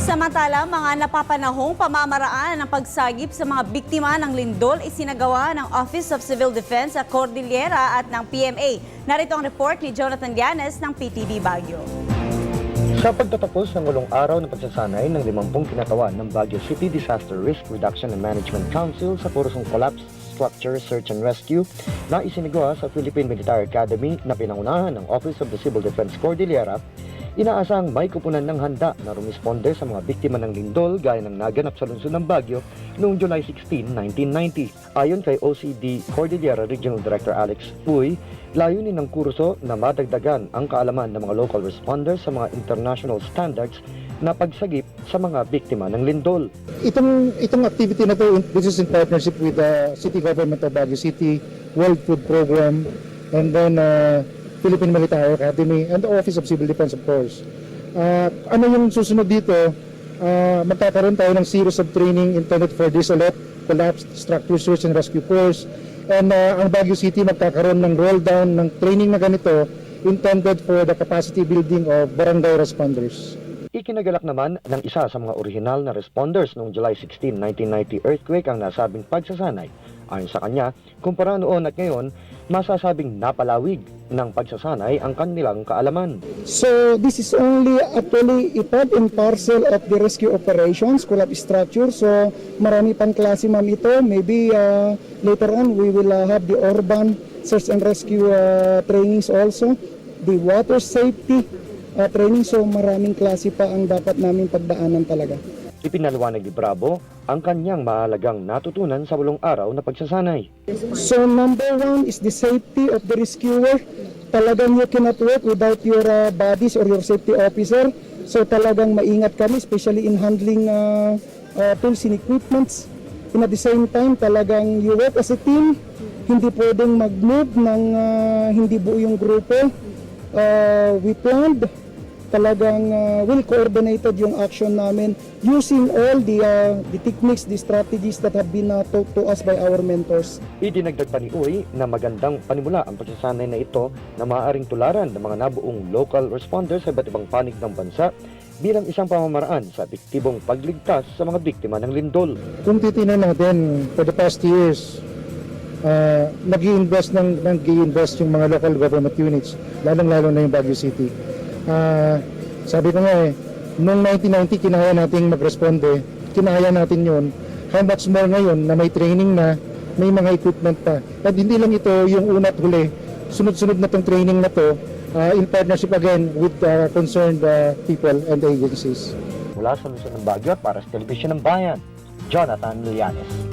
Samantala, mga napapanahong pamamaraan ng pagsagip sa mga biktima ng lindol isinagawa ng Office of Civil Defense sa Cordillera at ng PMA. Narito ang report ni Jonathan Llanes ng PTV Baguio. Sa pagtatapos ng walong araw ng pagsasanay ng 50 kinatawan ng Baguio City Disaster Risk Reduction and Management Council sa kurusong Collapse Structure Search and Rescue na isinagawa sa Philippine Military Academy na pinangunahan ng Office of the Civil Defense Cordillera, inaasang may kupunan ng handa na rumisponde sa mga biktima ng lindol gaya ng naganap sa lungsod ng Baguio noong July 16, 1990. Ayon kay OCD Cordillera Regional Director Alex Puy, layunin ng kurso na madagdagan ang kaalaman ng mga local responders sa mga international standards na pagsagip sa mga biktima ng lindol. Itong activity na to, this is in partnership with the City Government of Baguio City, World Food Program, and then Philippine Military Academy, and the Office of Civil Defense, of course. Ano yung susunod dito? Magkakaroon tayo ng series of training intended for this alert, collapse, structure search and rescue course. And ang Baguio City magkakaroon ng roll down ng training na ganito intended for the capacity building of barangay responders. Ikinagalak naman ng isa sa mga orihinal na responders noong July 16, 1990 earthquake ang nasabing pagsasanay. Ayon sa kanya, kumpara noon at ngayon, masasabing napalawig ng pagsasanay ang kanilang kaalaman. So this is only actually a part and parcel of the rescue operations, collapse structure. So marami pang klase ma'am ito. Maybe later on we will have the urban search and rescue trainings also, the water safety training. So maraming klase pa ang dapat namin pagdaanan talaga. Ipinaliwanag ni Bravo ang kanyang mahalagang natutunan sa walong araw na pagsasanay. So number one is the safety of the rescuer. Talagang you cannot work without your buddies or your safety officer. So talagang maingat kami, especially in handling tools and equipments. And at the same time, talagang you work as a team. Hindi pwedeng mag-move ng hindi buo yung grupo. We planned, talagang well coordinated yung action namin using all the techniques, the strategies that have been taught to us by our mentors. Idinagdag pa ni Uy na magandang panimula ang pagsasanay na ito na maaaring tularan ng mga nabuong local responders sa iba't ibang panig ng bansa bilang isang pamamaraan sa epektibong pagligtas sa mga biktima ng lindol. Kung titingnan natin, for the past years, nag-i-invest yung mga local government units, lalong-lalo na yung Baguio City. Sabi ko nga noong 1990 kinaya nating mag-responde, kinaya natin yun. How much more ngayon na may training na, may mga equipment pa. At hindi lang ito yung una at huli, sunod-sunod na itong training na to in partnership again with concerned people and agencies. Mula sa lungsod ng Baguio at para sa Telebisyon ng Bayan, Jonathan Llanes.